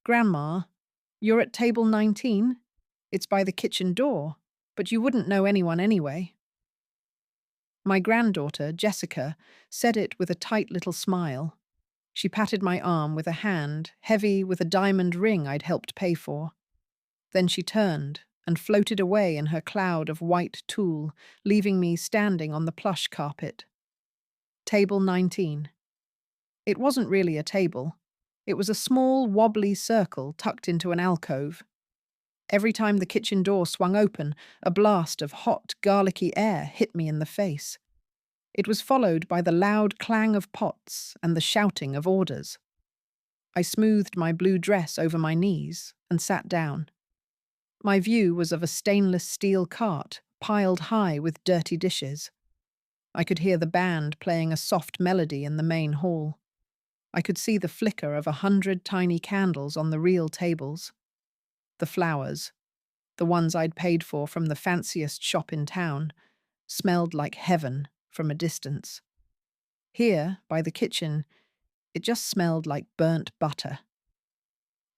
Grandma, you're at table 19? It's by the kitchen door, but you wouldn't know anyone anyway. My granddaughter, Jessica, said it with a tight little smile. She patted my arm with a hand, heavy with a diamond ring I'd helped pay for. Then she turned and floated away in her cloud of white tulle, leaving me standing on the plush carpet. Table 19. It wasn't really a table. It was a small, wobbly circle tucked into an alcove. Every time the kitchen door swung open, a blast of hot, garlicky air hit me in the face. It was followed by the loud clang of pots and the shouting of orders. I smoothed my blue dress over my knees and sat down. My view was of a stainless steel cart piled high with dirty dishes. I could hear the band playing a soft melody in the main hall. I could see the flicker of 100 tiny candles on the real tables. The flowers, the ones I'd paid for from the fanciest shop in town, smelled like heaven from a distance. Here, by the kitchen, it just smelled like burnt butter.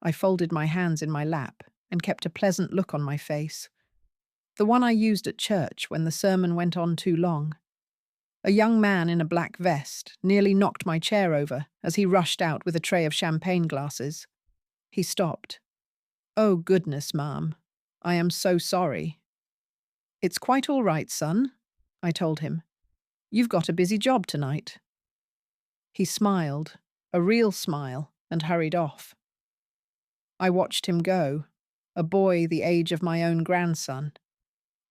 I folded my hands in my lap and kept a pleasant look on my face, the one I used at church when the sermon went on too long. A young man in a black vest nearly knocked my chair over as he rushed out with a tray of champagne glasses. He stopped. "Oh, goodness, Ma'am. I am so sorry." "It's quite all right, son," I told him. "You've got a busy job tonight." He smiled, a real smile, and hurried off. I watched him go, a boy the age of my own grandson.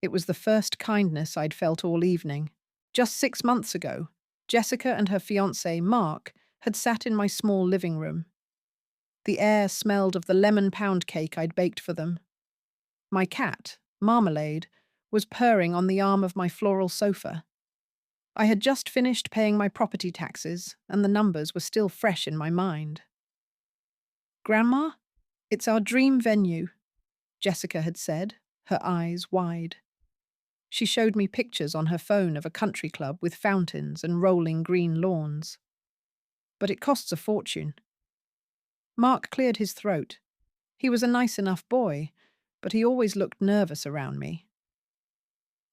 It was the first kindness I'd felt all evening. Just 6 months ago, Jessica and her fiancé, Mark, had sat in my small living room. The air smelled of the lemon pound cake I'd baked for them. My cat, Marmalade, was purring on the arm of my floral sofa. I had just finished paying my property taxes, and the numbers were still fresh in my mind. "Grandma, it's our dream venue," Jessica had said, her eyes wide. She showed me pictures on her phone of a country club with fountains and rolling green lawns. "But it costs a fortune." Mark cleared his throat. He was a nice enough boy, but he always looked nervous around me.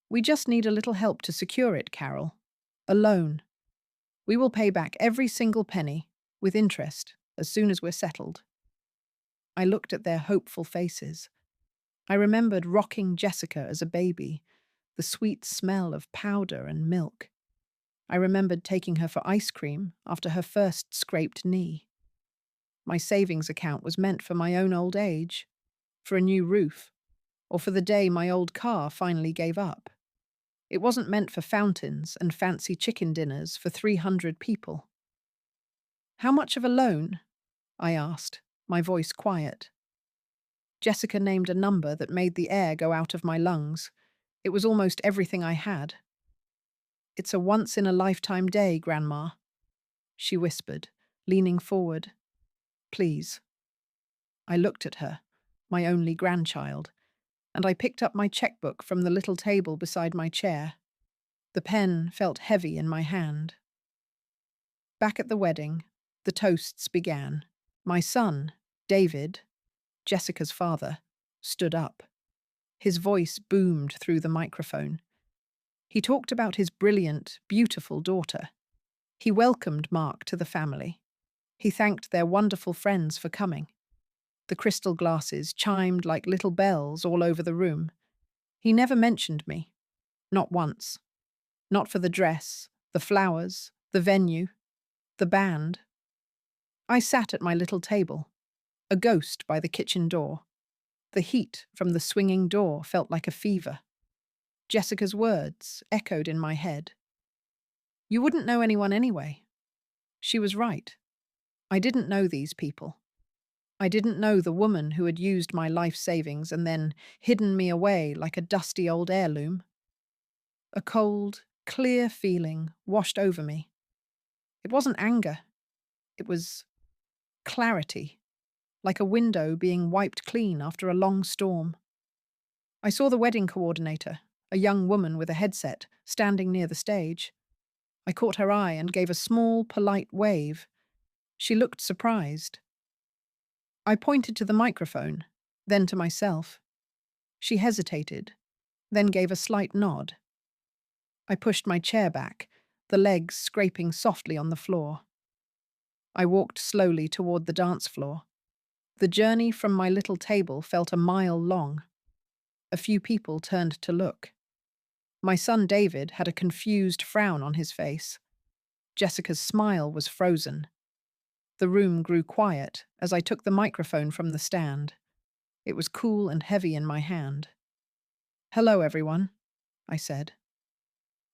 "We just need a little help to secure it, Carol. A loan. We will pay back every single penny, with interest, as soon as we're settled." I looked at their hopeful faces. I remembered rocking Jessica as a baby, the sweet smell of powder and milk. I remembered taking her for ice cream after her first scraped knee. My savings account was meant for my own old age, for a new roof, or for the day my old car finally gave up. It wasn't meant for fountains and fancy chicken dinners for 300 people. "How much of a loan?" I asked, my voice quiet. Jessica named a number that made the air go out of my lungs. It was almost everything I had. "It's a once-in-a-lifetime day, Grandma," she whispered, leaning forward. "Please." I looked at her, my only grandchild, and I picked up my checkbook from the little table beside my chair. The pen felt heavy in my hand. Back at the wedding, the toasts began. My son, David, Jessica's father, stood up. His voice boomed through the microphone. He talked about his brilliant, beautiful daughter. He welcomed Mark to the family. He thanked their wonderful friends for coming. The crystal glasses chimed like little bells all over the room. He never mentioned me. Not once. Not for the dress, the flowers, the venue, the band. I sat at my little table, a ghost by the kitchen door. The heat from the swinging door felt like a fever. Jessica's words echoed in my head. "You wouldn't know anyone anyway." She was right. I didn't know these people. I didn't know the woman who had used my life savings and then hidden me away like a dusty old heirloom. A cold, clear feeling washed over me. It wasn't anger. It was clarity, like a window being wiped clean after a long storm. I saw the wedding coordinator, a young woman with a headset, standing near the stage. I caught her eye and gave a small, polite wave. She looked surprised. I pointed to the microphone, then to myself. She hesitated, then gave a slight nod. I pushed my chair back, the legs scraping softly on the floor. I walked slowly toward the dance floor. The journey from my little table felt a mile long. A few people turned to look. My son David had a confused frown on his face. Jessica's smile was frozen. The room grew quiet as I took the microphone from the stand. It was cool and heavy in my hand. "Hello, everyone," I said.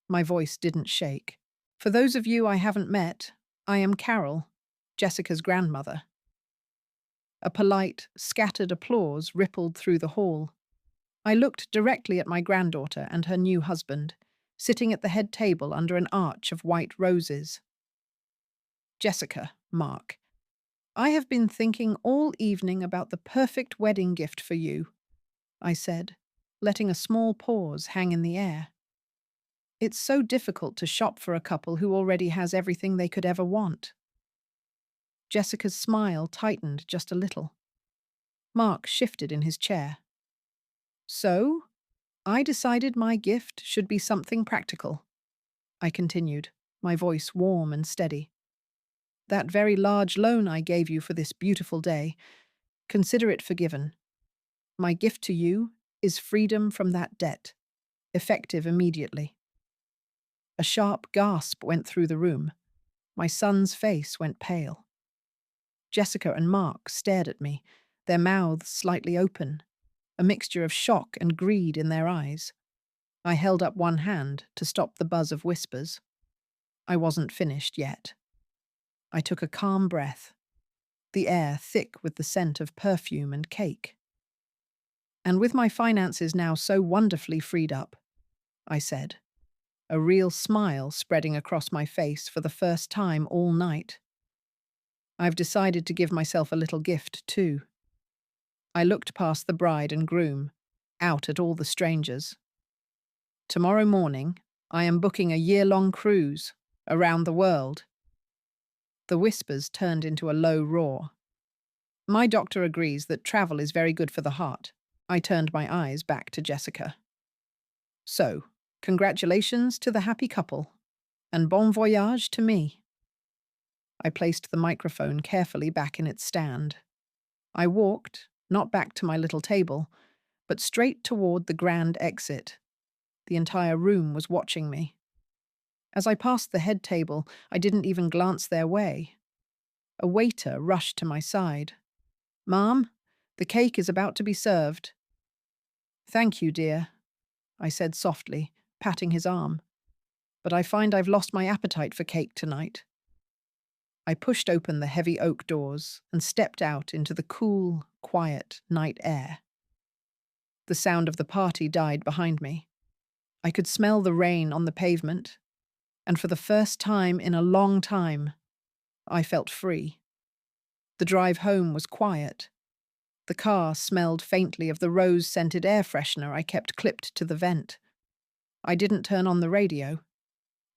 My voice didn't shake. "For those of you I haven't met, I am Carol, Jessica's grandmother." A polite, scattered applause rippled through the hall. I looked directly at my granddaughter and her new husband, sitting at the head table under an arch of white roses. "Jessica, Mark, I have been thinking all evening about the perfect wedding gift for you," I said, letting a small pause hang in the air. It's so difficult to shop for a couple who already has everything they could ever want. Jessica's smile tightened just a little. Mark shifted in his chair. "So, I decided my gift should be something practical," I continued, my voice warm and steady. "That very large loan I gave you for this beautiful day, consider it forgiven. My gift to you is freedom from that debt, effective immediately." A sharp gasp went through the room. My son's face went pale. Jessica and Mark stared at me, their mouths slightly open, a mixture of shock and greed in their eyes. I held up one hand to stop the buzz of whispers. I wasn't finished yet. I took a calm breath, the air thick with the scent of perfume and cake. "And with my finances now so wonderfully freed up," I said, a real smile spreading across my face for the first time all night, "I've decided to give myself a little gift too." I looked past the bride and groom, out at all the strangers. "Tomorrow morning, I am booking a year-long cruise around the world." The whispers turned into a low roar. "My doctor agrees that travel is very good for the heart." I turned my eyes back to Jessica. "So, congratulations to the happy couple, and bon voyage to me." I placed the microphone carefully back in its stand. I walked, not back to my little table, but straight toward the grand exit. The entire room was watching me. As I passed the head table, I didn't even glance their way. A waiter rushed to my side. "Ma'am, the cake is about to be served." "Thank you, dear," I said softly, patting his arm. "But I find I've lost my appetite for cake tonight." I pushed open the heavy oak doors and stepped out into the cool, quiet night air. The sound of the party died behind me. I could smell the rain on the pavement, and for the first time in a long time, I felt free. The drive home was quiet. The car smelled faintly of the rose-scented air freshener I kept clipped to the vent. I didn't turn on the radio.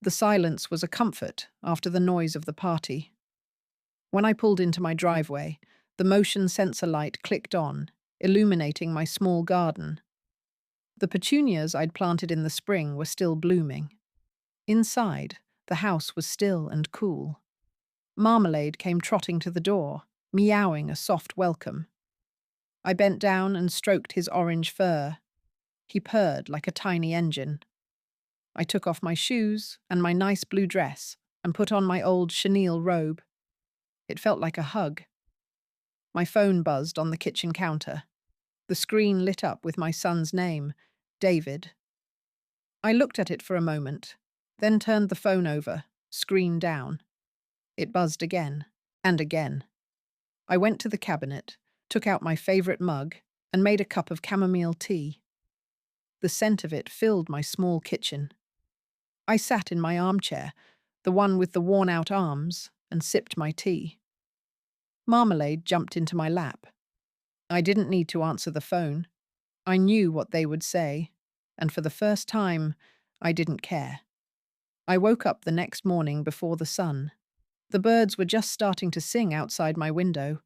The silence was a comfort after the noise of the party. When I pulled into my driveway, the motion sensor light clicked on, illuminating my small garden. The petunias I'd planted in the spring were still blooming. Inside, the house was still and cool. Marmalade came trotting to the door, meowing a soft welcome. I bent down and stroked his orange fur. He purred like a tiny engine. I took off my shoes and my nice blue dress and put on my old chenille robe. It felt like a hug. My phone buzzed on the kitchen counter. The screen lit up with my son's name, David. I looked at it for a moment, then turned the phone over, screen down. It buzzed again, and again. I went to the cabinet, took out my favorite mug, and made a cup of chamomile tea. The scent of it filled my small kitchen. I sat in my armchair, the one with the worn-out arms, and sipped my tea. Marmalade jumped into my lap. I didn't need to answer the phone. I knew what they would say, and for the first time, I didn't care. I woke up the next morning before the sun. The birds were just starting to sing outside my window.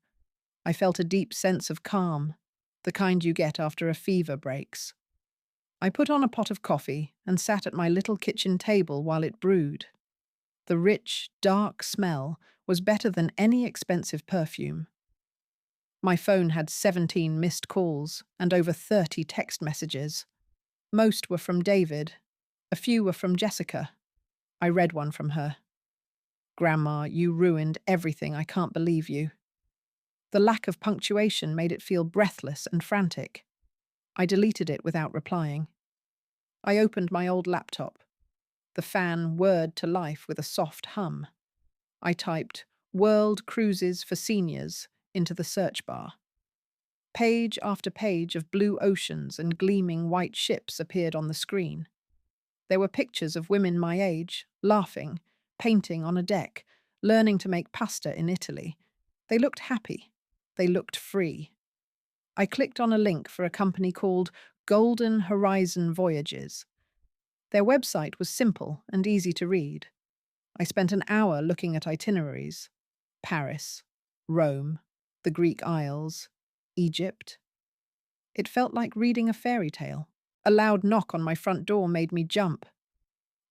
I felt a deep sense of calm, the kind you get after a fever breaks. I put on a pot of coffee and sat at my little kitchen table while it brewed. The rich, dark smell was better than any expensive perfume. My phone had 17 missed calls and over 30 text messages. Most were from David. A few were from Jessica. I read one from her. "Grandma, you ruined everything. I can't believe you." The lack of punctuation made it feel breathless and frantic. I deleted it without replying. I opened my old laptop. The fan whirred to life with a soft hum. I typed "World Cruises for Seniors" into the search bar. Page after page of blue oceans and gleaming white ships appeared on the screen. There were pictures of women my age, laughing, painting on a deck, learning to make pasta in Italy. They looked happy. They looked free. I clicked on a link for a company called Golden Horizon Voyages. Their website was simple and easy to read. I spent an hour looking at itineraries: Paris, Rome, the Greek Isles, Egypt. It felt like reading a fairy tale. A loud knock on my front door made me jump.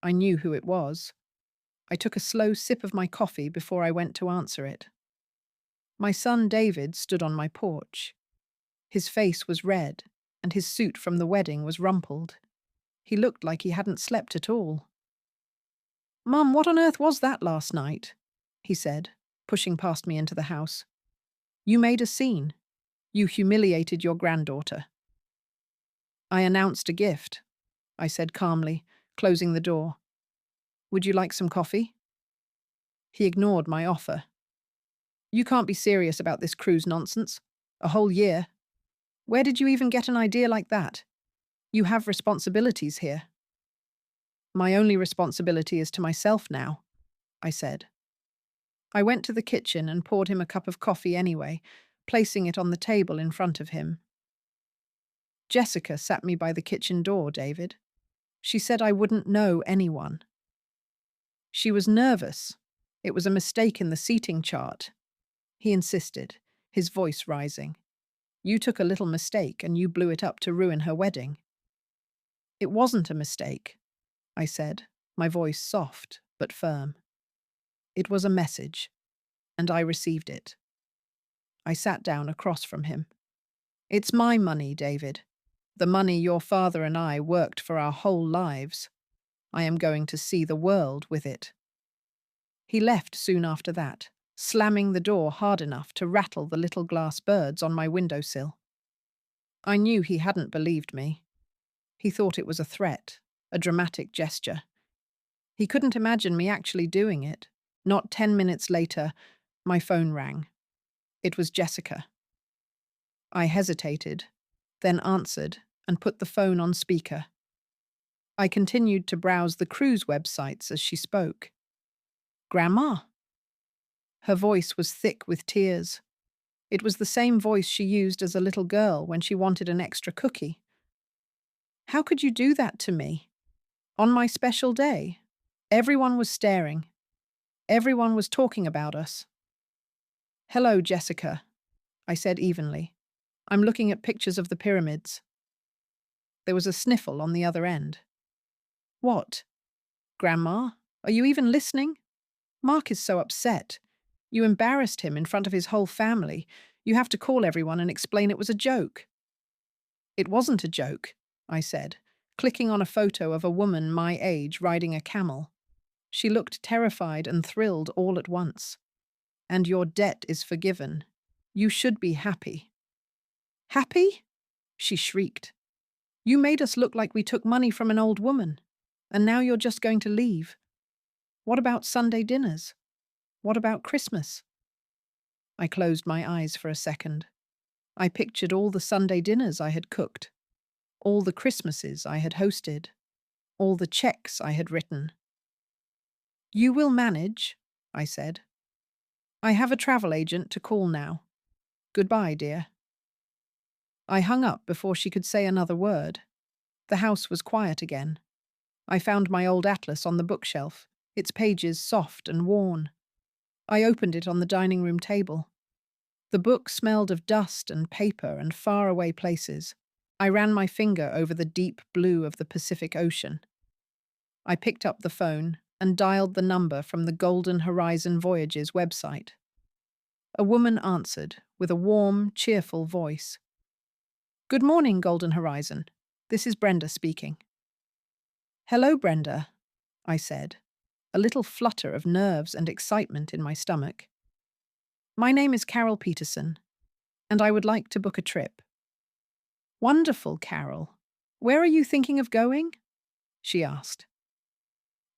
I knew who it was. I took a slow sip of my coffee before I went to answer it. My son David stood on my porch. His face was red, and his suit from the wedding was rumpled. He looked like he hadn't slept at all. "Mum, what on earth was that last night?" he said, pushing past me into the house. "You made a scene. You humiliated your granddaughter." "I announced a gift," I said calmly, closing the door. "Would you like some coffee?" He ignored my offer. "You can't be serious about this cruise nonsense. A whole year. Where did you even get an idea like that? You have responsibilities here." "My only responsibility is to myself now," I said. I went to the kitchen and poured him a cup of coffee anyway, placing it on the table in front of him. "Jessica sat me by the kitchen door, David. She said I wouldn't know anyone. She was nervous. It was a mistake in the seating chart." He insisted, his voice rising. "You took a little mistake and you blew it up to ruin her wedding." "It wasn't a mistake," I said, my voice soft but firm. "It was a message, and I received it." I sat down across from him. "It's my money, David. The money your father and I worked for our whole lives. I am going to see the world with it." He left soon after that, slamming the door hard enough to rattle the little glass birds on my windowsill. I knew he hadn't believed me. He thought it was a threat, a dramatic gesture. He couldn't imagine me actually doing it. Not 10 minutes later, my phone rang. It was Jessica. I hesitated, then answered and put the phone on speaker. I continued to browse the cruise websites as she spoke. "Grandma?" Her voice was thick with tears. It was the same voice she used as a little girl when she wanted an extra cookie. "How could you do that to me? On my special day?" Everyone was staring. Everyone was talking about us. "Hello, Jessica," I said evenly. "I'm looking at pictures of the pyramids." There was a sniffle on the other end. "What? Grandma? Are you even listening? Mark is so upset. You embarrassed him in front of his whole family. You have to call everyone and explain it was a joke." "It wasn't a joke," I said, clicking on a photo of a woman my age riding a camel. She looked terrified and thrilled all at once. "And your debt is forgiven. You should be happy." "Happy?" she shrieked. "You made us look like we took money from an old woman. And now you're just going to leave. What about Sunday dinners? What about Christmas?" I closed my eyes for a second. I pictured all the Sunday dinners I had cooked, all the Christmases I had hosted, all the checks I had written. "You will manage," I said. "I have a travel agent to call now. Goodbye, dear." I hung up before she could say another word. The house was quiet again. I found my old atlas on the bookshelf, its pages soft and worn. I opened it on the dining room table. The book smelled of dust and paper and faraway places. I ran my finger over the deep blue of the Pacific Ocean. I picked up the phone and dialed the number from the Golden Horizon Voyages website. A woman answered with a warm, cheerful voice. "Good morning, Golden Horizon. This is Brenda speaking." "Hello, Brenda," I said, a little flutter of nerves and excitement in my stomach. "My name is Carol Peterson, and I would like to book a trip." "Wonderful, Carol. Where are you thinking of going?" she asked.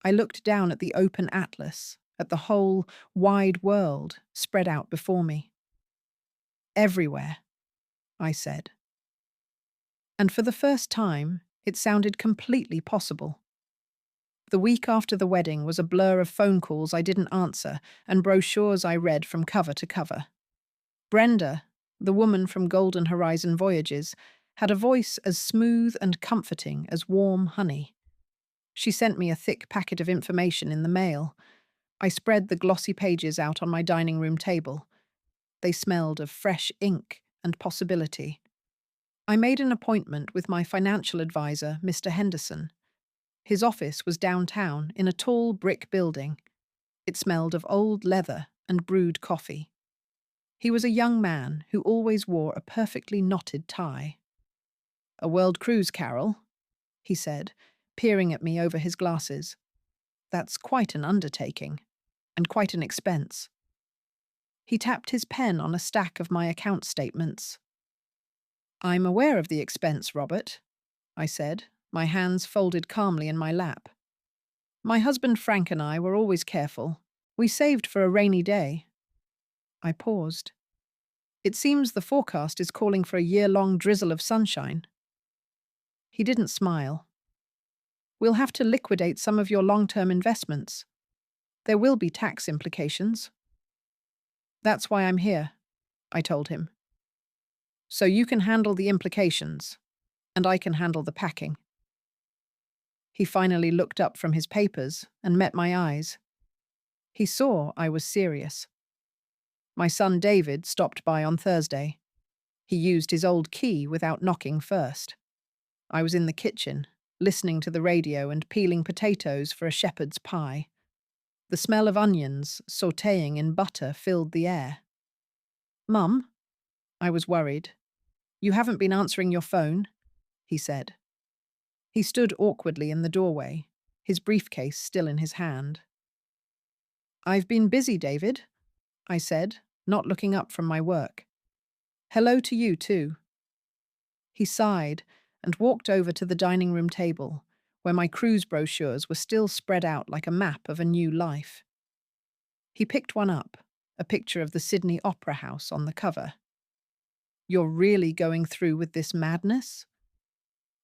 I looked down at the open atlas, at the whole wide world spread out before me. "Everywhere," I said. And for the first time, it sounded completely possible. The week after the wedding was a blur of phone calls I didn't answer and brochures I read from cover to cover. Brenda, the woman from Golden Horizon Voyages, had a voice as smooth and comforting as warm honey. She sent me a thick packet of information in the mail. I spread the glossy pages out on my dining room table. They smelled of fresh ink and possibility. I made an appointment with my financial advisor, Mr. Henderson. His office was downtown in a tall brick building. It smelled of old leather and brewed coffee. He was a young man who always wore a perfectly knotted tie. "A world cruise, Carol," he said, peering at me over his glasses. "That's quite an undertaking, and quite an expense." He tapped his pen on a stack of my account statements. "I'm aware of the expense, Robert," I said, my hands folded calmly in my lap. "My husband Frank and I were always careful. We saved for a rainy day." I paused. "It seems the forecast is calling for a year-long drizzle of sunshine." He didn't smile. "We'll have to liquidate some of your long-term investments. There will be tax implications." "That's why I'm here," I told him. "So you can handle the implications, and I can handle the packing." He finally looked up from his papers and met my eyes. He saw I was serious. "My son David stopped by on Thursday. He used his old key without knocking first. I was in the kitchen, listening to the radio and peeling potatoes for a shepherd's pie. The smell of onions sautéing in butter filled the air. "Mum?" I was worried. "You haven't been answering your phone," he said. He stood awkwardly in the doorway, his briefcase still in his hand. "I've been busy, David," I said, not looking up from my work. "Hello to you, too." He sighed and walked over to the dining room table, where my cruise brochures were still spread out like a map of a new life. He picked one up, a picture of the Sydney Opera House on the cover. "You're really going through with this madness?"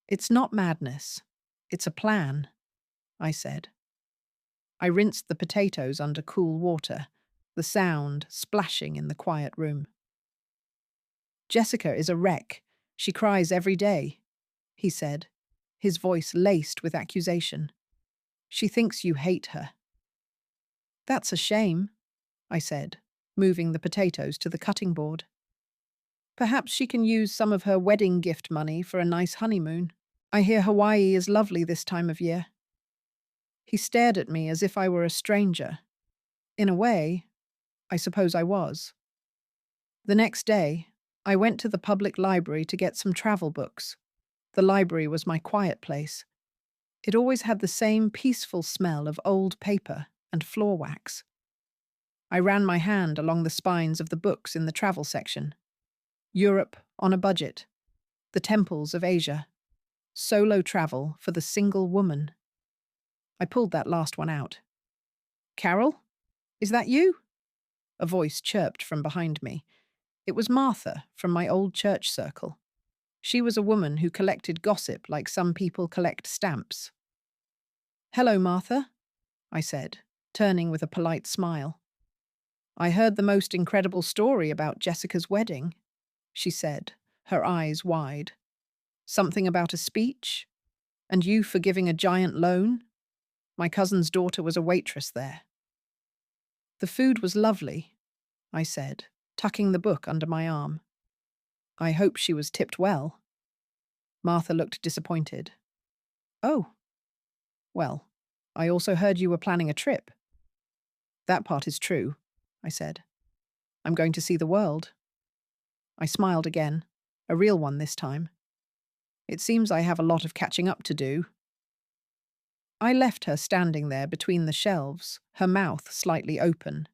"It's not madness. It's a plan," I said. I rinsed the potatoes under cool water, the sound splashing in the quiet room. "Jessica is a wreck. She cries every day," he said, his voice laced with accusation. "She thinks you hate her." "That's a shame," I said, moving the potatoes to the cutting board. "Perhaps she can use some of her wedding gift money for a nice honeymoon. I hear Hawaii is lovely this time of year." He stared at me as if I were a stranger. In a way, I suppose I was. The next day, I went to the public library to get some travel books. The library was my quiet place. It always had the same peaceful smell of old paper and floor wax. I ran my hand along the spines of the books in the travel section. Europe on a budget, the temples of Asia, solo travel for the single woman. I pulled that last one out. "Carol? Is that you?" A voice chirped from behind me. It was Martha from my old church circle. She was a woman who collected gossip like some people collect stamps. "Hello, Martha," I said, turning with a polite smile. "I heard the most incredible story about Jessica's wedding," she said, her eyes wide. "Something about a speech? And you forgiving a giant loan? My cousin's daughter was a waitress there." "The food was lovely," I said, tucking the book under my arm. I hope she was tipped well. Martha looked disappointed. Oh, well, I also heard you were planning a trip. That part is true, I said. I'm going to see the world. I smiled again, a real one this time. It seems I have a lot of catching up to do. I left her standing there between the shelves, her mouth slightly open.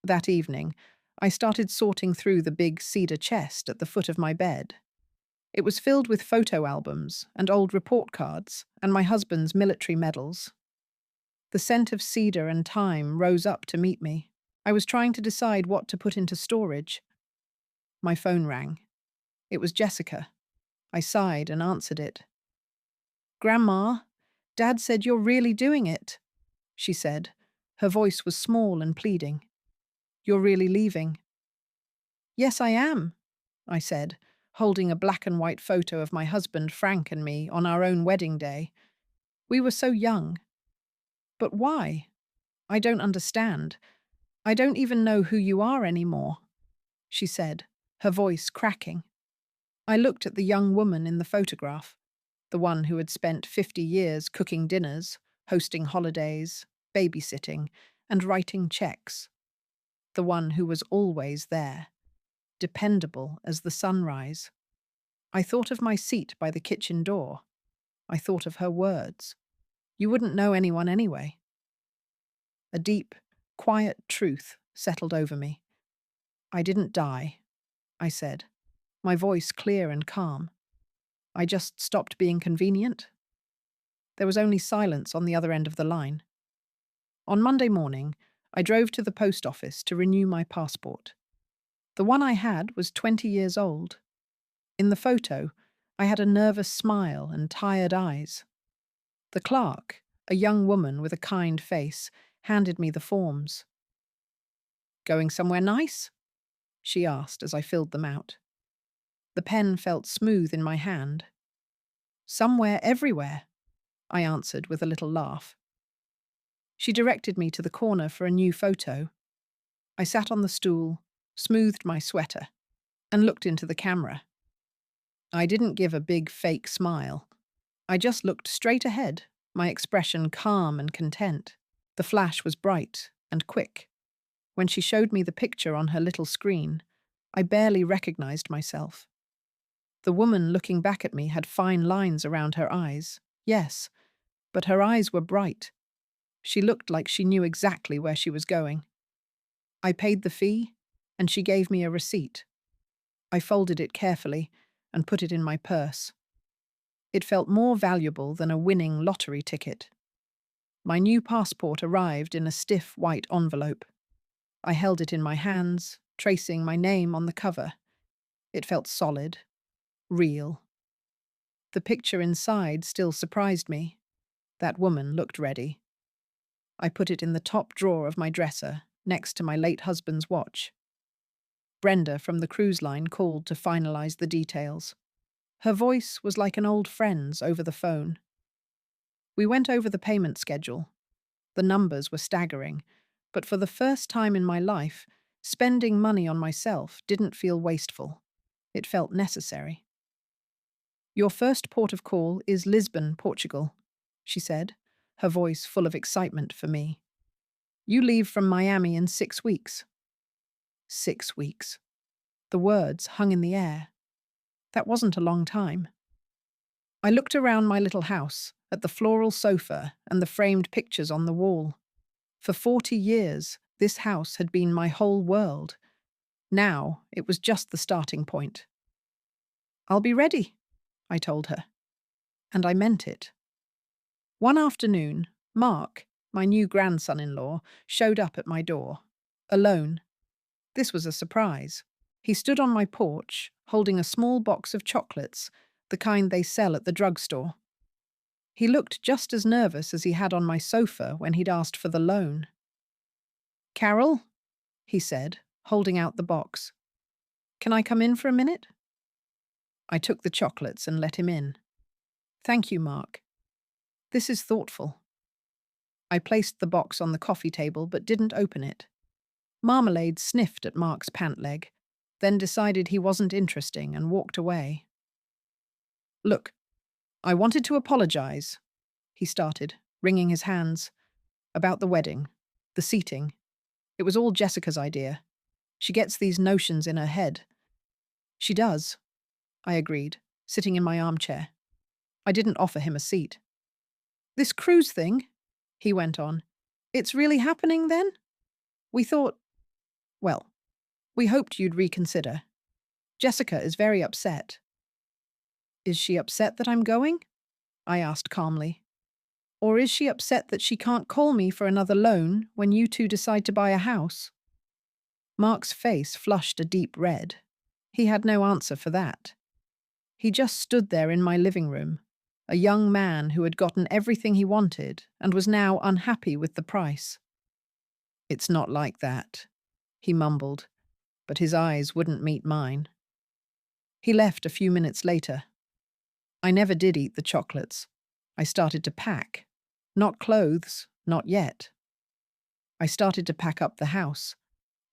That evening, I started sorting through the big cedar chest at the foot of my bed. It was filled with photo albums and old report cards and my husband's military medals. The scent of cedar and thyme rose up to meet me. I was trying to decide what to put into storage. My phone rang. It was Jessica. I sighed and answered it. "Grandma, Dad said you're really doing it," she said. Her voice was small and pleading. "You're really leaving?" "Yes, I am," I said, holding a black and white photo of my husband Frank and me on our own wedding day. We were so young. "But why? I don't understand. I don't even know who you are anymore," she said, her voice cracking. I looked at the young woman in the photograph, the one who had spent 50 years cooking dinners, hosting holidays, babysitting, and writing checks. The one who was always there, dependable as the sunrise. I thought of my seat by the kitchen door. I thought of her words. You wouldn't know anyone anyway. A deep, quiet truth settled over me. I didn't die, I said, my voice clear and calm. I just stopped being convenient. There was only silence on the other end of the line. On Monday morning, I drove to the post office to renew my passport. The one I had was 20 years old. In the photo, I had a nervous smile and tired eyes. The clerk, a young woman with a kind face, handed me the forms. "Going somewhere nice?" she asked as I filled them out. The pen felt smooth in my hand. "Somewhere everywhere," I answered with a little laugh. She directed me to the corner for a new photo. I sat on the stool, smoothed my sweater, and looked into the camera. I didn't give a big fake smile. I just looked straight ahead, my expression calm and content. The flash was bright and quick. When she showed me the picture on her little screen, I barely recognized myself. The woman looking back at me had fine lines around her eyes, yes, but her eyes were bright. She looked like she knew exactly where she was going. I paid the fee, and she gave me a receipt. I folded it carefully and put it in my purse. It felt more valuable than a winning lottery ticket. My new passport arrived in a stiff white envelope. I held it in my hands, tracing my name on the cover. It felt solid, real. The picture inside still surprised me. That woman looked ready. I put it in the top drawer of my dresser, next to my late husband's watch. Brenda from the cruise line called to finalize the details. Her voice was like an old friend's over the phone. We went over the payment schedule. The numbers were staggering, but for the first time in my life, spending money on myself didn't feel wasteful. It felt necessary. "Your first port of call is Lisbon, Portugal," she said, her voice full of excitement for me. "You leave from Miami in 6 weeks." 6 weeks. The words hung in the air. That wasn't a long time. I looked around my little house, at the floral sofa and the framed pictures on the wall. For 40 years, this house had been my whole world. Now, it was just the starting point. "I'll be ready," I told her. And I meant it. One afternoon, Mark, my new grandson-in-law, showed up at my door. Alone. This was a surprise. He stood on my porch, holding a small box of chocolates, the kind they sell at the drugstore. He looked just as nervous as he had on my sofa when he'd asked for the loan. "Carol," he said, holding out the box. "Can I come in for a minute?" I took the chocolates and let him in. "Thank you, Mark. This is thoughtful." I placed the box on the coffee table but didn't open it. Marmalade sniffed at Mark's pant leg, then decided he wasn't interesting and walked away. Look, I wanted to apologize, he started, wringing his hands, about the wedding, the seating. It was all Jessica's idea. She gets these notions in her head. She does, I agreed, sitting in my armchair. I didn't offer him a seat. This cruise thing, he went on, it's really happening then? We thought, well, we hoped you'd reconsider. Jessica is very upset. Is she upset that I'm going? I asked calmly. Or is she upset that she can't call me for another loan when you two decide to buy a house? Mark's face flushed a deep red. He had no answer for that. He just stood there in my living room, a young man who had gotten everything he wanted and was now unhappy with the price. It's not like that, he mumbled, but his eyes wouldn't meet mine. He left a few minutes later. I never did eat the chocolates. I started to pack. Not clothes, not yet. I started to pack up the house.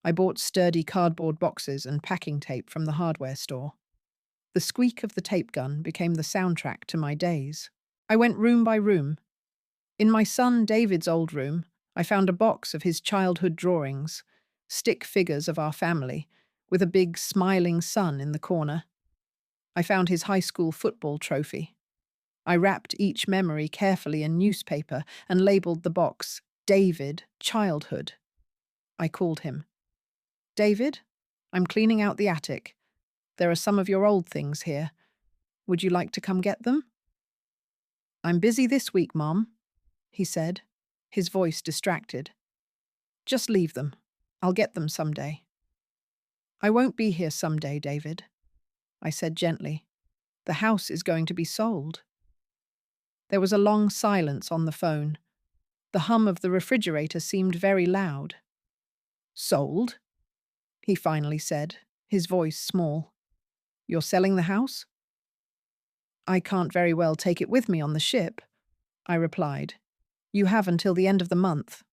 I bought sturdy cardboard boxes and packing tape from the hardware store. The squeak of the tape gun became the soundtrack to my days. I went room by room. In my son David's old room, I found a box of his childhood drawings, stick figures of our family, with a big smiling sun in the corner. I found his high school football trophy. I wrapped each memory carefully in newspaper and labeled the box, David, Childhood. I called him. David, I'm cleaning out the attic. There are some of your old things here. Would you like to come get them? I'm busy this week, Mom, he said, his voice distracted. Just leave them. I'll get them someday. I won't be here someday, David, I said gently. The house is going to be sold. There was a long silence on the phone. The hum of the refrigerator seemed very loud. Sold? He finally said, his voice small. You're selling the house? I can't very well take it with me on the ship, I replied. You have until the end of the month.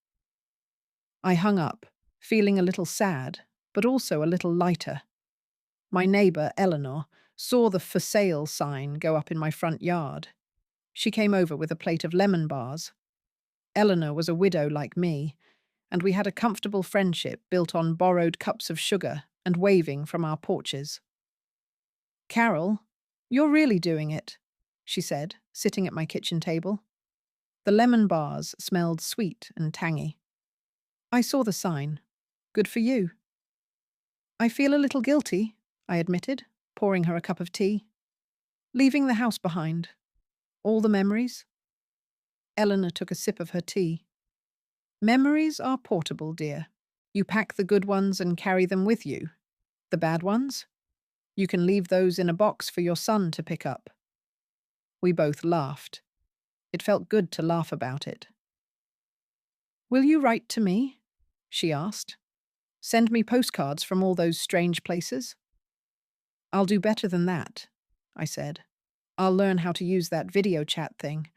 I hung up, feeling a little sad, but also a little lighter. My neighbour, Eleanor, saw the for sale sign go up in my front yard. She came over with a plate of lemon bars. Eleanor was a widow like me, and we had a comfortable friendship built on borrowed cups of sugar and waving from our porches. Carol, you're really doing it, she said, sitting at my kitchen table. The lemon bars smelled sweet and tangy. I saw the sign. Good for you. I feel a little guilty, I admitted, pouring her a cup of tea. Leaving the house behind. All the memories. Eleanor took a sip of her tea. Memories are portable, dear. You pack the good ones and carry them with you. The bad ones? You can leave those in a box for your son to pick up. We both laughed. It felt good to laugh about it. Will you write to me? She asked. Send me postcards from all those strange places? I'll do better than that, I said. I'll learn how to use that video chat thing.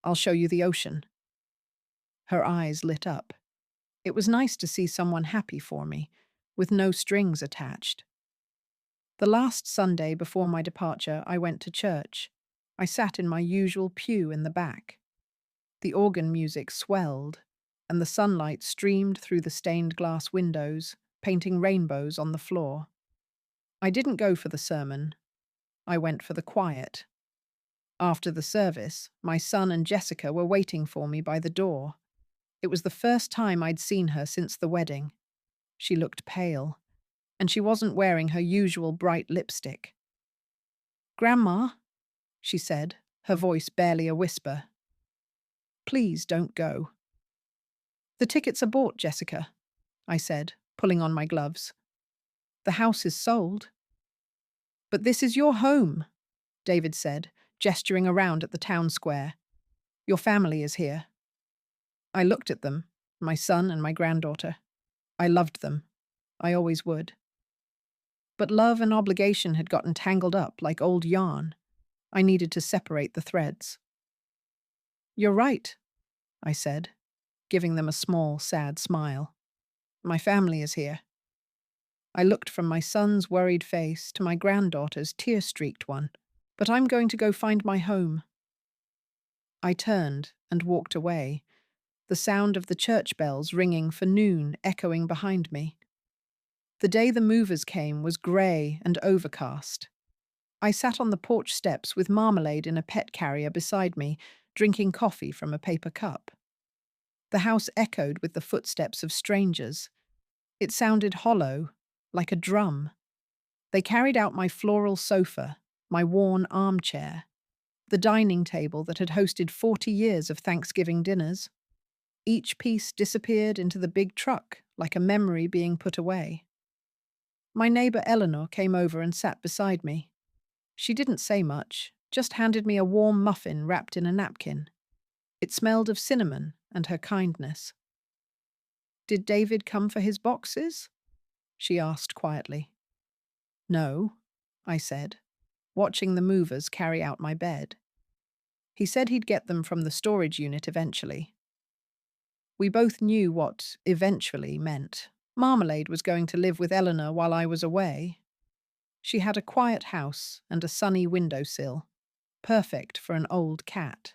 I'll show you the ocean. Her eyes lit up. It was nice to see someone happy for me, with no strings attached. The last Sunday before my departure, I went to church. I sat in my usual pew in the back. The organ music swelled, and the sunlight streamed through the stained glass windows, painting rainbows on the floor. I didn't go for the sermon. I went for the quiet. After the service, my son and Jessica were waiting for me by the door. It was the first time I'd seen her since the wedding. She looked pale, and she wasn't wearing her usual bright lipstick. Grandma, she said, her voice barely a whisper. Please don't go. The tickets are bought, Jessica, I said, pulling on my gloves. The house is sold. But this is your home, David said, gesturing around at the town square. Your family is here. I looked at them, my son and my granddaughter. I loved them. I always would. But love and obligation had gotten tangled up like old yarn. I needed to separate the threads. You're right, I said, giving them a small, sad smile. My family is here. I looked from my son's worried face to my granddaughter's tear-streaked one. But I'm going to go find my home. I turned and walked away, the sound of the church bells ringing for noon echoing behind me. The day the movers came was grey and overcast. I sat on the porch steps with marmalade in a pet carrier beside me, drinking coffee from a paper cup. The house echoed with the footsteps of strangers. It sounded hollow, like a drum. They carried out my floral sofa, my worn armchair, the dining table that had hosted 40 years of Thanksgiving dinners. Each piece disappeared into the big truck, like a memory being put away. My neighbor Eleanor came over and sat beside me. She didn't say much, just handed me a warm muffin wrapped in a napkin. It smelled of cinnamon and her kindness. "Did David come for his boxes?" she asked quietly. "No," I said, watching the movers carry out my bed. "He said he'd get them from the storage unit eventually." We both knew what eventually meant. Marmalade was going to live with Eleanor while I was away. She had a quiet house and a sunny windowsill, perfect for an old cat.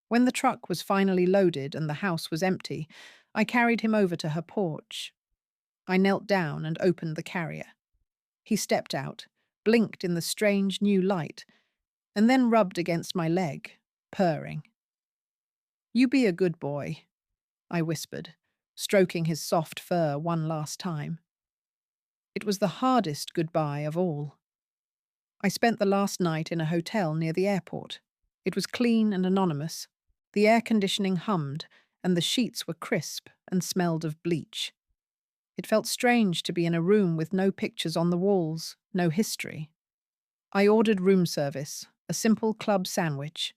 When the truck was finally loaded and the house was empty, I carried him over to her porch. I knelt down and opened the carrier. He stepped out, blinked in the strange new light, and then rubbed against my leg, purring. "You be a good boy," I whispered, stroking his soft fur one last time. It was the hardest goodbye of all. I spent the last night in a hotel near the airport. It was clean and anonymous. The air conditioning hummed, and the sheets were crisp and smelled of bleach. It felt strange to be in a room with no pictures on the walls, no history. I ordered room service, a simple club sandwich.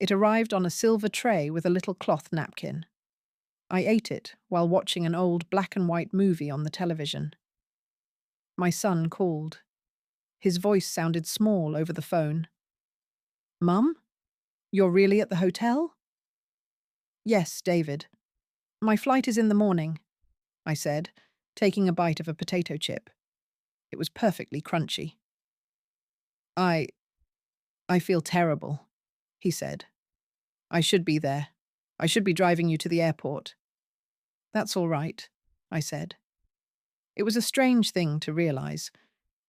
It arrived on a silver tray with a little cloth napkin. I ate it while watching an old black-and-white movie on the television. My son called. His voice sounded small over the phone. "Mum? You're really at the hotel?" "Yes, David. My flight is in the morning," I said, taking a bite of a potato chip. It was perfectly crunchy. I feel terrible," he said. "I should be there. I should be driving you to the airport." "That's all right," I said. It was a strange thing to realize.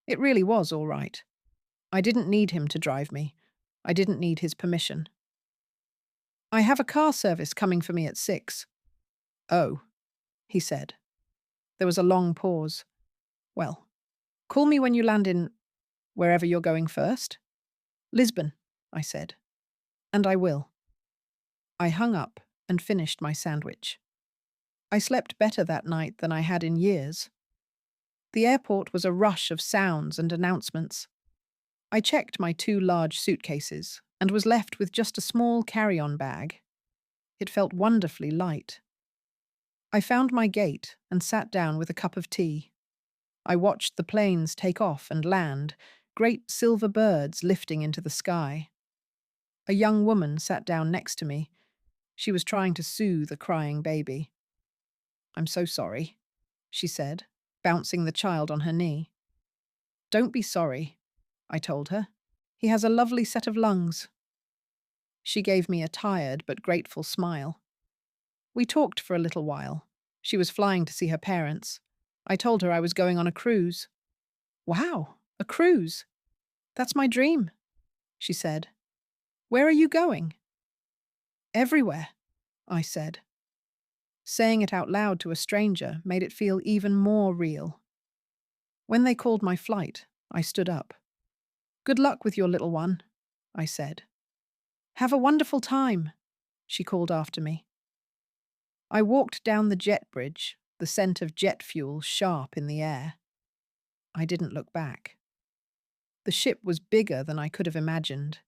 It really was all right. I didn't need him to drive me. I didn't need his permission. "I have a car service coming for me at 6. "Oh," he said. There was a long pause. "Well, call me when you land in wherever you're going first." "Lisbon," I said. "And I will." I hung up and finished my sandwich. I slept better that night than I had in years. The airport was a rush of sounds and announcements. I checked my 2 large suitcases and was left with just a small carry-on bag. It felt wonderfully light. I found my gate and sat down with a cup of tea. I watched the planes take off and land, great silver birds lifting into the sky. A young woman sat down next to me. She was trying to soothe a crying baby. "I'm so sorry," she said, bouncing the child on her knee. "Don't be sorry," I told her. "He has a lovely set of lungs." She gave me a tired but grateful smile. We talked for a little while. She was flying to see her parents. I told her I was going on a cruise. "Wow, a cruise! That's my dream," she said. "Where are you going?" "Everywhere," I said. Saying it out loud to a stranger made it feel even more real. When they called my flight, I stood up. "Good luck with your little one," I said. "Have a wonderful time," she called after me. I walked down the jet bridge, the scent of jet fuel sharp in the air. I didn't look back. The ship was bigger than I could have imagined.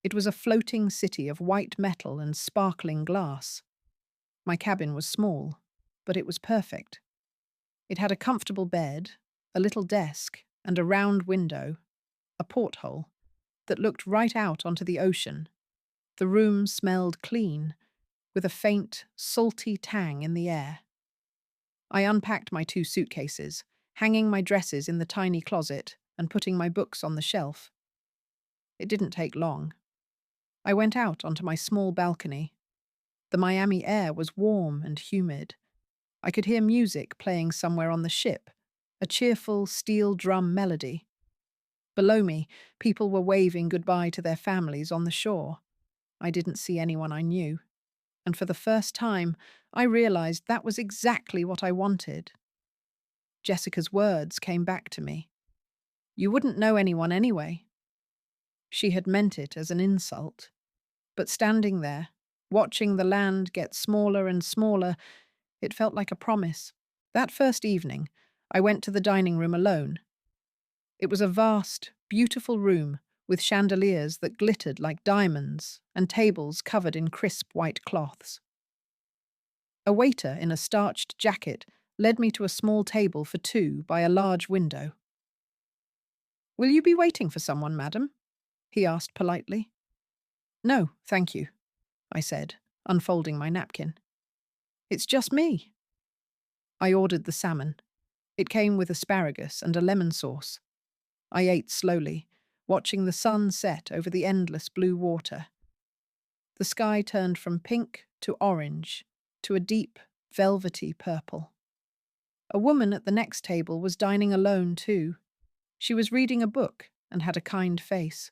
It was a floating city of white metal and sparkling glass. My cabin was small, but it was perfect. It had a comfortable bed, a little desk, and a round window, a porthole, that looked right out onto the ocean. The room smelled clean, with a faint, salty tang in the air. I unpacked my 2 suitcases, hanging my dresses in the tiny closet and putting my books on the shelf. It didn't take long. I went out onto my small balcony. The Miami air was warm and humid. I could hear music playing somewhere on the ship, a cheerful steel drum melody. Below me, people were waving goodbye to their families on the shore. I didn't see anyone I knew, and for the first time, I realized that was exactly what I wanted. Jessica's words came back to me. You wouldn't know anyone anyway. She had meant it as an insult. But standing there, watching the land get smaller and smaller, it felt like a promise. That first evening, I went to the dining room alone. It was a vast, beautiful room with chandeliers that glittered like diamonds and tables covered in crisp white cloths. A waiter in a starched jacket led me to a small table for 2 by a large window. Will you be waiting for someone, madam? He asked politely. No, thank you, I said, unfolding my napkin. It's just me. I ordered the salmon. It came with asparagus and a lemon sauce. I ate slowly, watching the sun set over the endless blue water. The sky turned from pink to orange to a deep, velvety purple. A woman at the next table was dining alone too. She was reading a book and had a kind face.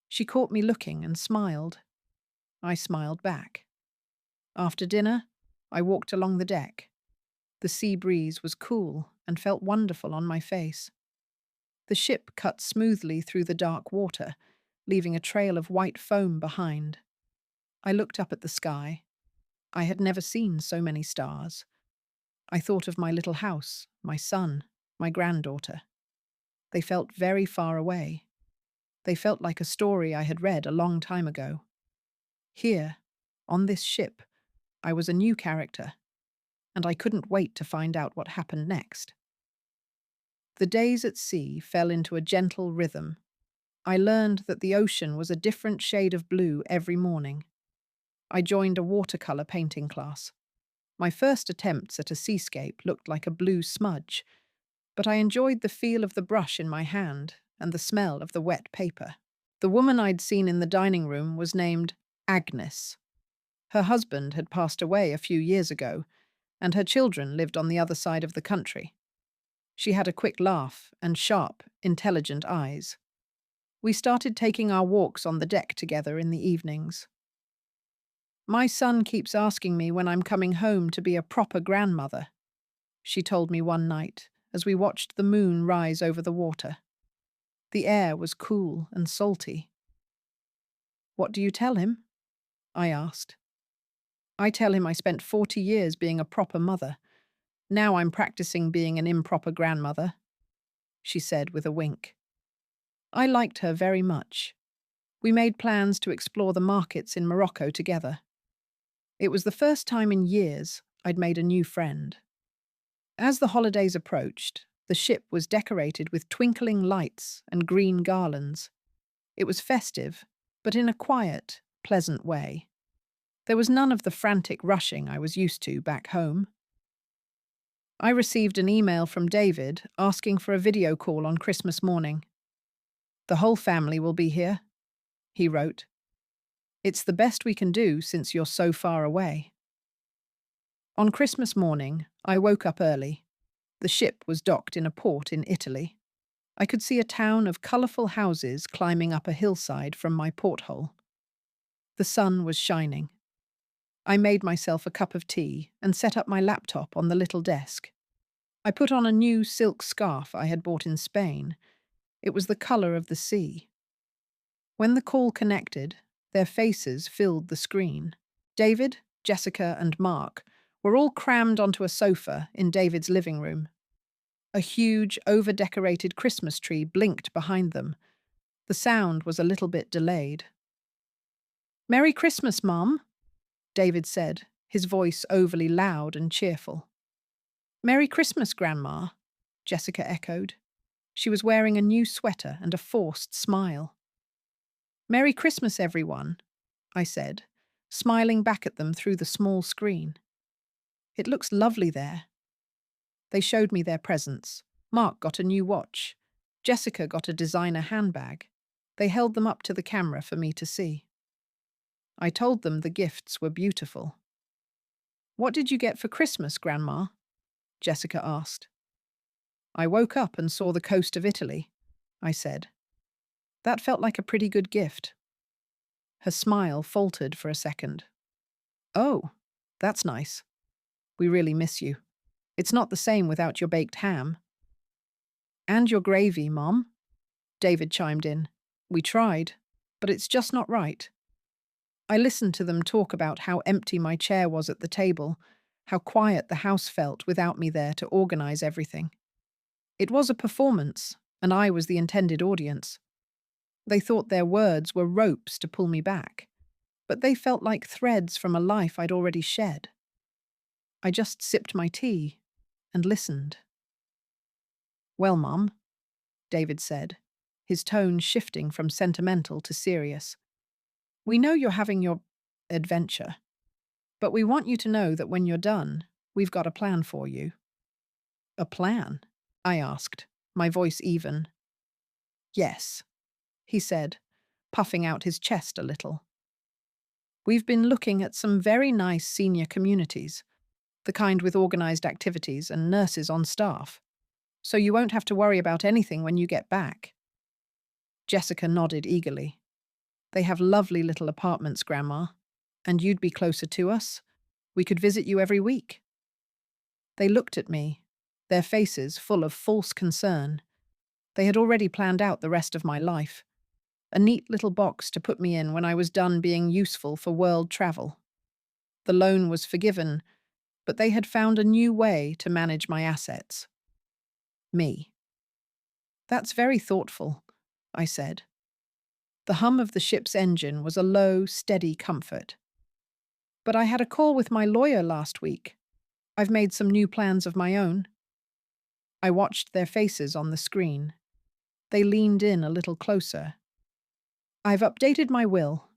She caught me looking and smiled. I smiled back. After dinner, I walked along the deck. The sea breeze was cool and felt wonderful on my face. The ship cut smoothly through the dark water, leaving a trail of white foam behind. I looked up at the sky. I had never seen so many stars. I thought of my little house, my son, my granddaughter. They felt very far away. They felt like a story I had read a long time ago. Here, on this ship, I was a new character, and I couldn't wait to find out what happened next. The days at sea fell into a gentle rhythm. I learned that the ocean was a different shade of blue every morning. I joined a watercolor painting class. My first attempts at a seascape looked like a blue smudge, but I enjoyed the feel of the brush in my hand and the smell of the wet paper. The woman I'd seen in the dining room was named Agnes. Her husband had passed away a few years ago, and her children lived on the other side of the country. She had a quick laugh and sharp, intelligent eyes. We started taking our walks on the deck together in the evenings. My son keeps asking me when I'm coming home to be a proper grandmother, she told me one night as we watched the moon rise over the water. The air was cool and salty. What do you tell him? I asked. I tell him I spent 40 years being a proper mother. Now I'm practicing being an improper grandmother, she said with a wink. I liked her very much. We made plans to explore the markets in Morocco together. It was the first time in years I'd made a new friend. As the holidays approached, the ship was decorated with twinkling lights and green garlands. It was festive, but in a quiet, pleasant way. There was none of the frantic rushing I was used to back home. I received an email from David asking for a video call on Christmas morning. The whole family will be here, he wrote. It's the best we can do since you're so far away. On Christmas morning, I woke up early. The ship was docked in a port in Italy. I could see a town of colourful houses climbing up a hillside from my porthole. The sun was shining. I made myself a cup of tea and set up my laptop on the little desk. I put on a new silk scarf I had bought in Spain. It was the colour of the sea. When the call connected, their faces filled the screen. David, Jessica, and Mark were all crammed onto a sofa in David's living room. A huge, over-decorated Christmas tree blinked behind them. The sound was a little bit delayed. "Merry Christmas, Mum," David said, his voice overly loud and cheerful. "Merry Christmas, Grandma," Jessica echoed. She was wearing a new sweater and a forced smile. "Merry Christmas, everyone," I said, smiling back at them through the small screen. "It looks lovely there. They showed me their presents. Mark got a new watch. Jessica got a designer handbag. They held them up to the camera for me to see. I told them the gifts were beautiful. "What did you get for Christmas, Grandma?" Jessica asked. "I woke up and saw the coast of Italy," I said. "That felt like a pretty good gift." Her smile faltered for a second. "Oh, that's nice. We really miss you. It's not the same without your baked ham." "And your gravy, Mom," David chimed in. "We tried, but it's just not right." I listened to them talk about how empty my chair was at the table, how quiet the house felt without me there to organize everything. It was a performance, and I was the intended audience. They thought their words were ropes to pull me back, but they felt like threads from a life I'd already shed. I just sipped my tea and listened. "Well, Mom," David said, his tone shifting from sentimental to serious. "We know you're having your adventure, but we want you to know that when you're done, we've got a plan for you." "A plan?" I asked, my voice even. "Yes," he said, puffing out his chest a little. "We've been looking at some very nice senior communities, the kind with organized activities and nurses on staff, so you won't have to worry about anything when you get back." Jessica nodded eagerly. "They have lovely little apartments, Grandma, and you'd be closer to us. We could visit you every week." They looked at me, their faces full of false concern. They had already planned out the rest of my life, a neat little box to put me in when I was done being useful for world travel. The loan was forgiven, but they had found a new way to manage my assets. Me. "That's very thoughtful," I said. The hum of the ship's engine was a low, steady comfort. "But I had a call with my lawyer last week. I've made some new plans of my own." I watched their faces on the screen. They leaned in a little closer. "I've updated my will,"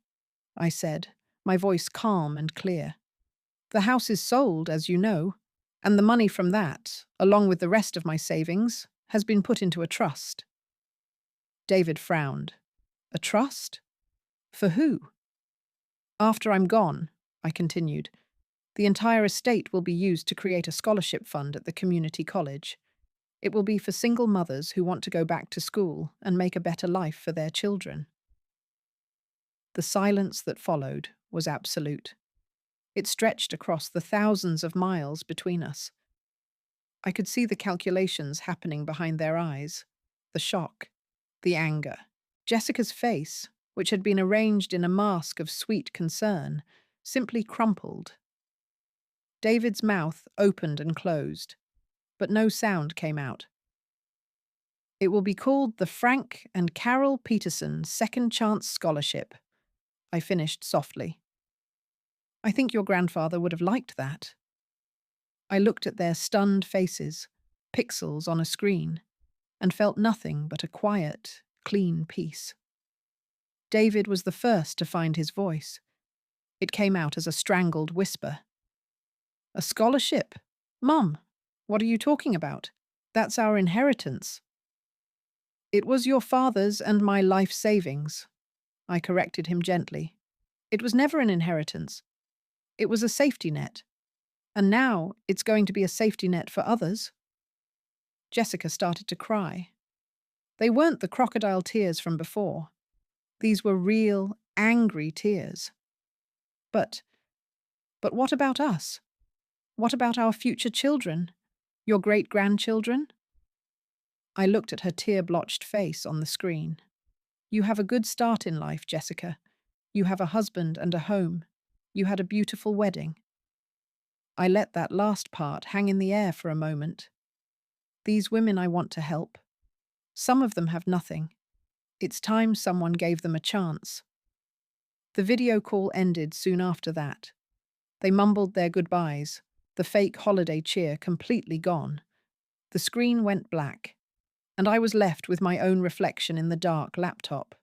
I said, my voice calm and clear. "The house is sold, as you know, and the money from that, along with the rest of my savings, has been put into a trust." David frowned. "A trust? For who?" "After I'm gone," I continued, "the entire estate will be used to create a scholarship fund at the community college. It will be for single mothers who want to go back to school and make a better life for their children." The silence that followed was absolute. It stretched across the thousands of miles between us. I could see the calculations happening behind their eyes, the shock, the anger. Jessica's face, which had been arranged in a mask of sweet concern, simply crumpled. David's mouth opened and closed, but no sound came out. "It will be called the Frank and Carol Peterson Second Chance Scholarship," I finished softly. "I think your grandfather would have liked that." I looked at their stunned faces, pixels on a screen, and felt nothing but a quiet, clean peace. David was the first to find his voice. It came out as a strangled whisper. "A scholarship? Mum, what are you talking about? That's our inheritance." "It was your father's and my life savings," I corrected him gently. "It was never an inheritance. It was a safety net. And now it's going to be a safety net for others." Jessica started to cry. They weren't the crocodile tears from before. These were real, angry tears. But what about us? What about our future children? Your great-grandchildren?" I looked at her tear-blotched face on the screen. "You have a good start in life, Jessica. You have a husband and a home. You had a beautiful wedding." I let that last part hang in the air for a moment. These women I want to help. Some of them have nothing. It's time someone gave them a chance. The video call ended soon after that. They mumbled their goodbyes, the fake holiday cheer completely gone. The screen went black, and I was left with my own reflection in the dark laptop.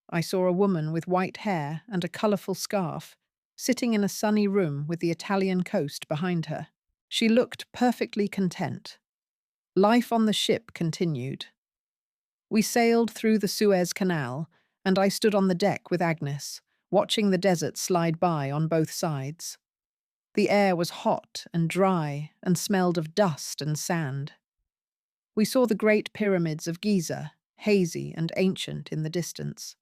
I saw a woman with white hair and a colourful scarf, sitting in a sunny room with the Italian coast behind her. She looked perfectly content. Life on the ship continued. We sailed through the Suez Canal, and I stood on the deck with Agnes, watching the desert slide by on both sides. The air was hot and dry and smelled of dust and sand. We saw the great pyramids of Giza, hazy and ancient in the distance.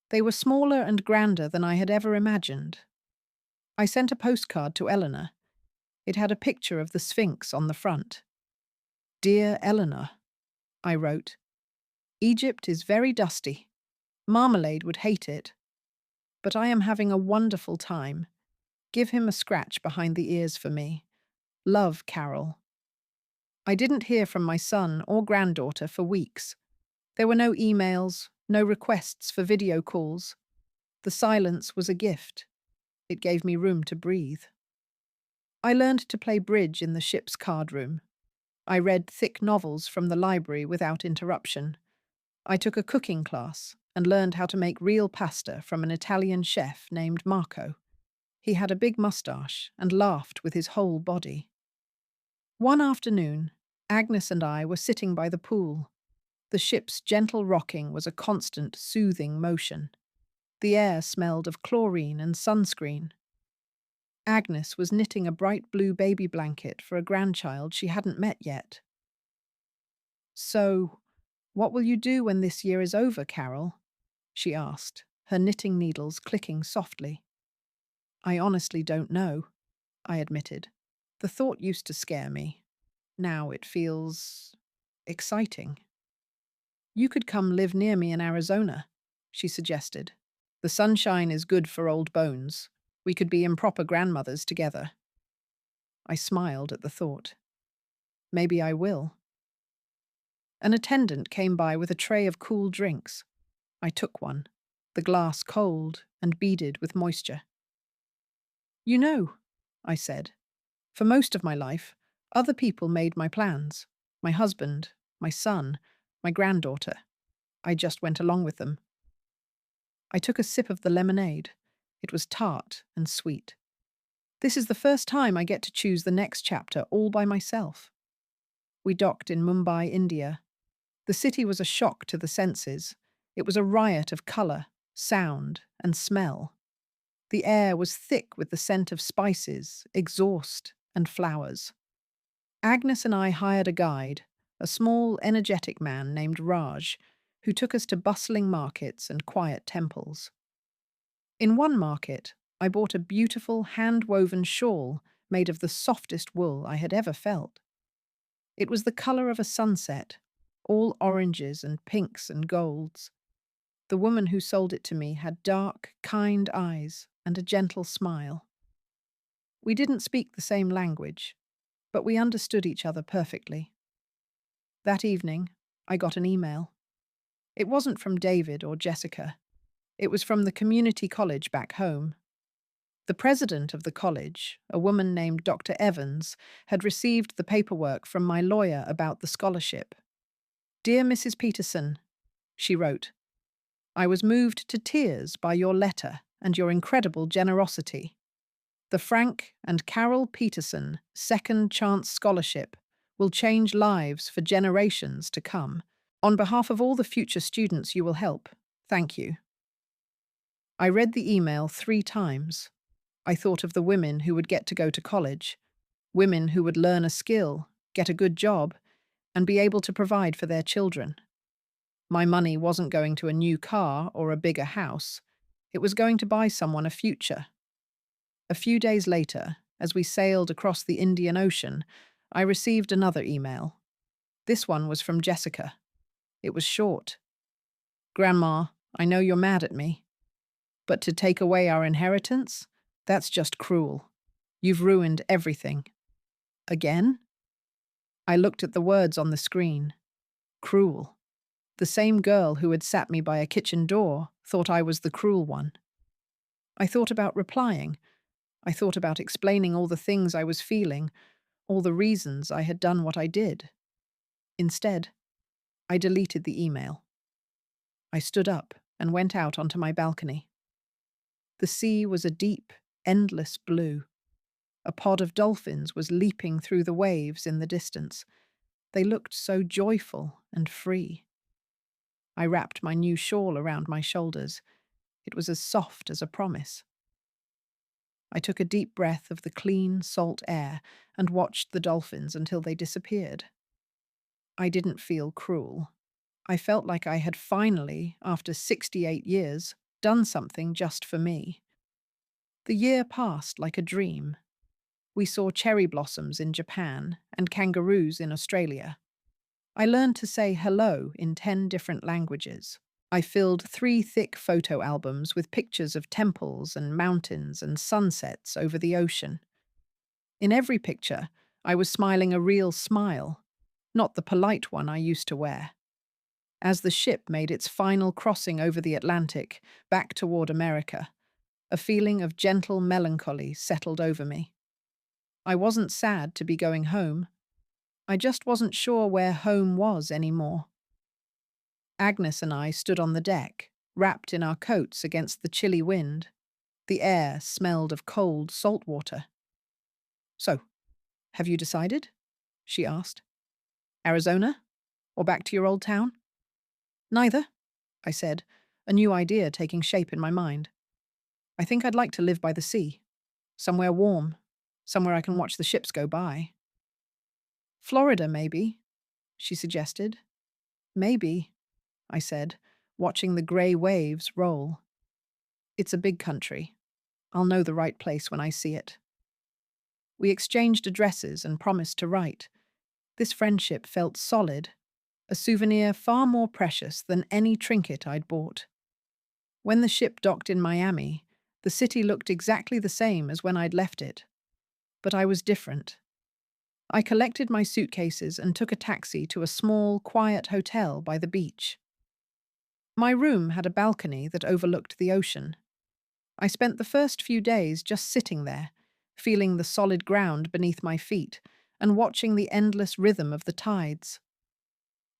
They were smaller and grander than I had ever imagined. I sent a postcard to Eleanor. It had a picture of the Sphinx on the front. "Dear Eleanor," I wrote, "Egypt is very dusty. Marmalade would hate it. But I am having a wonderful time. Give him a scratch behind the ears for me. Love, Carol." I didn't hear from my son or granddaughter for weeks. There were no emails, no requests for video calls. The silence was a gift. It gave me room to breathe. I learned to play bridge in the ship's card room. I read thick novels from the library without interruption. I took a cooking class and learned how to make real pasta from an Italian chef named Marco. He had a big mustache and laughed with his whole body. One afternoon, Agnes and I were sitting by the pool. The ship's gentle rocking was a constant, soothing motion. The air smelled of chlorine and sunscreen. Agnes was knitting a bright blue baby blanket for a grandchild she hadn't met yet. "So, what will you do when this year is over, Carol?" she asked, her knitting needles clicking softly. "I honestly don't know," I admitted. The thought used to scare me. Now it feels exciting. "You could come live near me in Arizona," she suggested. "The sunshine is good for old bones. We could be improper grandmothers together." I smiled at the thought. Maybe I will. An attendant came by with a tray of cool drinks. I took one, the glass cold and beaded with moisture. "You know," I said, "for most of my life, other people made my plans. My husband, my son, my granddaughter. I just went along with them." I took a sip of the lemonade. It was tart and sweet. This is the first time I get to choose the next chapter all by myself. We docked in Mumbai, India. The city was a shock to the senses. It was a riot of colour, sound, and smell. The air was thick with the scent of spices, exhaust, and flowers. Agnes and I hired a guide, a small, energetic man named Raj, who took us to bustling markets and quiet temples. In one market, I bought a beautiful hand-woven shawl made of the softest wool I had ever felt. It was the colour of a sunset, all oranges and pinks and golds. The woman who sold it to me had dark, kind eyes and a gentle smile. We didn't speak the same language, but we understood each other perfectly. That evening, I got an email. It wasn't from David or Jessica. It was from the community college back home. The president of the college, a woman named Dr. Evans, had received the paperwork from my lawyer about the scholarship. "Dear Mrs. Peterson," she wrote, "I was moved to tears by your letter and your incredible generosity. The Frank and Carol Peterson Second Chance Scholarship will change lives for generations to come. On behalf of all the future students you will help, thank you." I read the email 3 times. I thought of the women who would get to go to college, women who would learn a skill, get a good job, and be able to provide for their children. My money wasn't going to a new car or a bigger house. It was going to buy someone a future. A few days later, as we sailed across the Indian Ocean, I received another email. This one was from Jessica. It was short. "Grandma, I know you're mad at me. But to take away our inheritance? That's just cruel. You've ruined everything." Again? I looked at the words on the screen. Cruel. The same girl who had sat me by a kitchen door thought I was the cruel one. I thought about replying. I thought about explaining all the things I was feeling, all the reasons I had done what I did. Instead, I deleted the email. I stood up and went out onto my balcony. The sea was a deep, endless blue. A pod of dolphins was leaping through the waves in the distance. They looked so joyful and free. I wrapped my new shawl around my shoulders. It was as soft as a promise. I took a deep breath of the clean, salt air and watched the dolphins until they disappeared. I didn't feel cruel. I felt like I had finally, after 68 years, done something just for me. The year passed like a dream. We saw cherry blossoms in Japan and kangaroos in Australia. I learned to say hello in 10 different languages. I filled 3 thick photo albums with pictures of temples and mountains and sunsets over the ocean. In every picture, I was smiling a real smile, not the polite one I used to wear. As the ship made its final crossing over the Atlantic, back toward America, a feeling of gentle melancholy settled over me. I wasn't sad to be going home. I just wasn't sure where home was anymore. Agnes and I stood on the deck, wrapped in our coats against the chilly wind. The air smelled of cold salt water. "So, have you decided?" she asked. "Arizona? Or back to your old town?" "Neither," I said, a new idea taking shape in my mind. "I think I'd like to live by the sea. Somewhere warm. Somewhere I can watch the ships go by." "Florida, maybe," she suggested. "Maybe," I said, watching the grey waves roll. "It's a big country. I'll know the right place when I see it." We exchanged addresses and promised to write. This friendship felt solid, a souvenir far more precious than any trinket I'd bought. When the ship docked in Miami, the city looked exactly the same as when I'd left it. But I was different. I collected my suitcases and took a taxi to a small, quiet hotel by the beach. My room had a balcony that overlooked the ocean. I spent the first few days just sitting there, feeling the solid ground beneath my feet and watching the endless rhythm of the tides.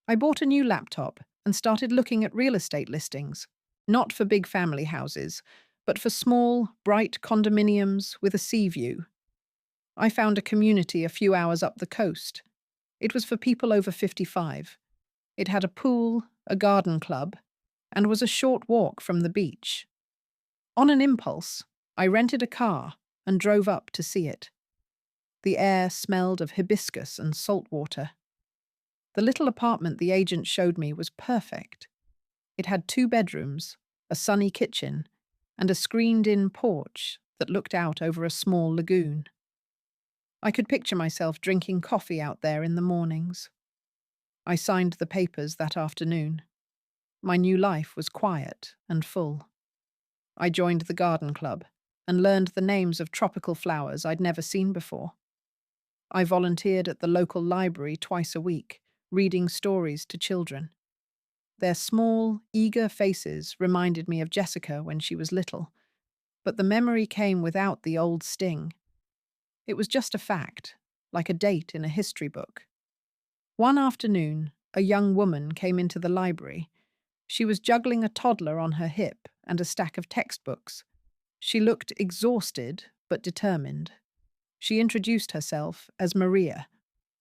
I bought a new laptop and started looking at real estate listings, not for big family houses, but for small, bright condominiums with a sea view. I found a community a few hours up the coast. It was for people over 55. It had a pool, a garden club, and was a short walk from the beach. On an impulse, I rented a car and drove up to see it. The air smelled of hibiscus and salt water. The little apartment the agent showed me was perfect. It had 2 bedrooms, a sunny kitchen, and a screened-in porch that looked out over a small lagoon. I could picture myself drinking coffee out there in the mornings. I signed the papers that afternoon. My new life was quiet and full. I joined the garden club and learned the names of tropical flowers I'd never seen before. I volunteered at the local library twice a week, reading stories to children. Their small, eager faces reminded me of Jessica when she was little, but the memory came without the old sting. It was just a fact, like a date in a history book. One afternoon, a young woman came into the library. She was juggling a toddler on her hip and a stack of textbooks. She looked exhausted but determined. She introduced herself as Maria.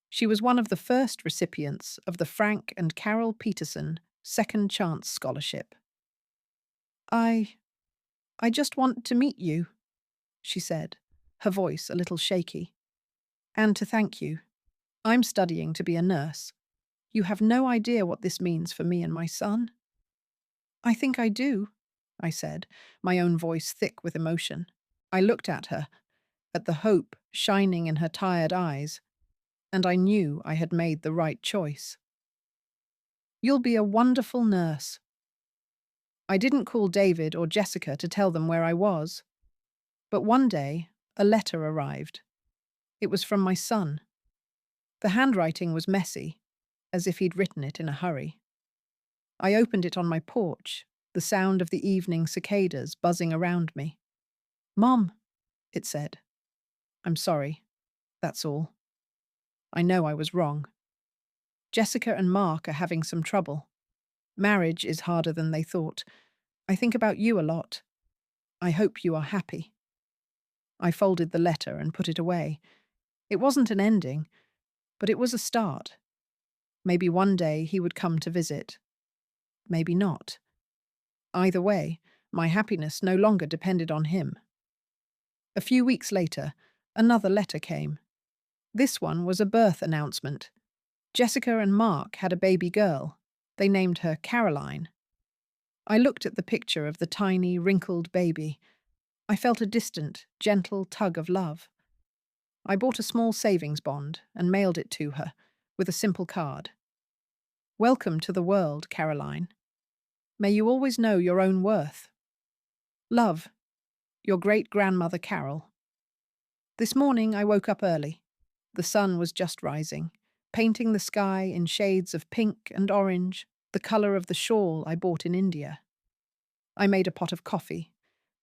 She was one of the first recipients of the Frank and Carol Peterson Second Chance Scholarship. I just want to meet you," she said, her voice a little shaky. "And to thank you. I'm studying to be a nurse. You have no idea what this means for me and my son." "I think I do," I said, my own voice thick with emotion. I looked at her, at the hope shining in her tired eyes, and I knew I had made the right choice. "You'll be a wonderful nurse." I didn't call David or Jessica to tell them where I was. But one day, a letter arrived. It was from my son. The handwriting was messy, as if he'd written it in a hurry. I opened it on my porch, the sound of the evening cicadas buzzing around me. "Mom," it said. "I'm sorry. That's all. I know I was wrong. Jessica and Mark are having some trouble. Marriage is harder than they thought. I think about you a lot. I hope you are happy." I folded the letter and put it away. It wasn't an ending, but it was a start. Maybe one day he would come to visit. Maybe not. Either way, my happiness no longer depended on him. A few weeks later, another letter came. This one was a birth announcement. Jessica and Mark had a baby girl. They named her Caroline. I looked at the picture of the tiny, wrinkled baby. I felt a distant, gentle tug of love. I bought a small savings bond and mailed it to her, with a simple card. Welcome to the world, Caroline. May you always know your own worth. Love, your great-grandmother Carol. This morning I woke up early. The sun was just rising, painting the sky in shades of pink and orange, the colour of the shawl I bought in India. I made a pot of coffee,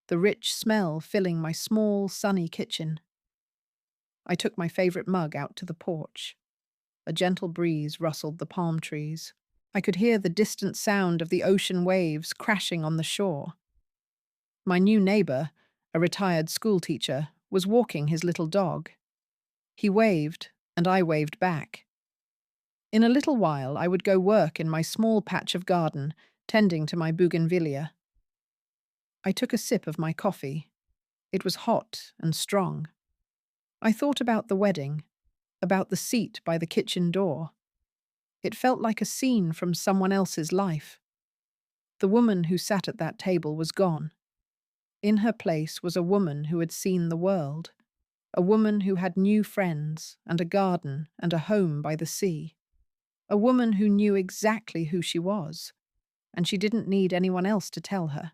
the rich smell filling my small, sunny kitchen. I took my favourite mug out to the porch. A gentle breeze rustled the palm trees. I could hear the distant sound of the ocean waves crashing on the shore. My new neighbour, a retired schoolteacher, was walking his little dog. He waved, and I waved back. In a little while I would go work in my small patch of garden, tending to my bougainvillea. I took a sip of my coffee. It was hot and strong. I thought about the wedding, about the seat by the kitchen door. It felt like a scene from someone else's life. The woman who sat at that table was gone. In her place was a woman who had seen the world, a woman who had new friends and a garden and a home by the sea, a woman who knew exactly who she was, and she didn't need anyone else to tell her.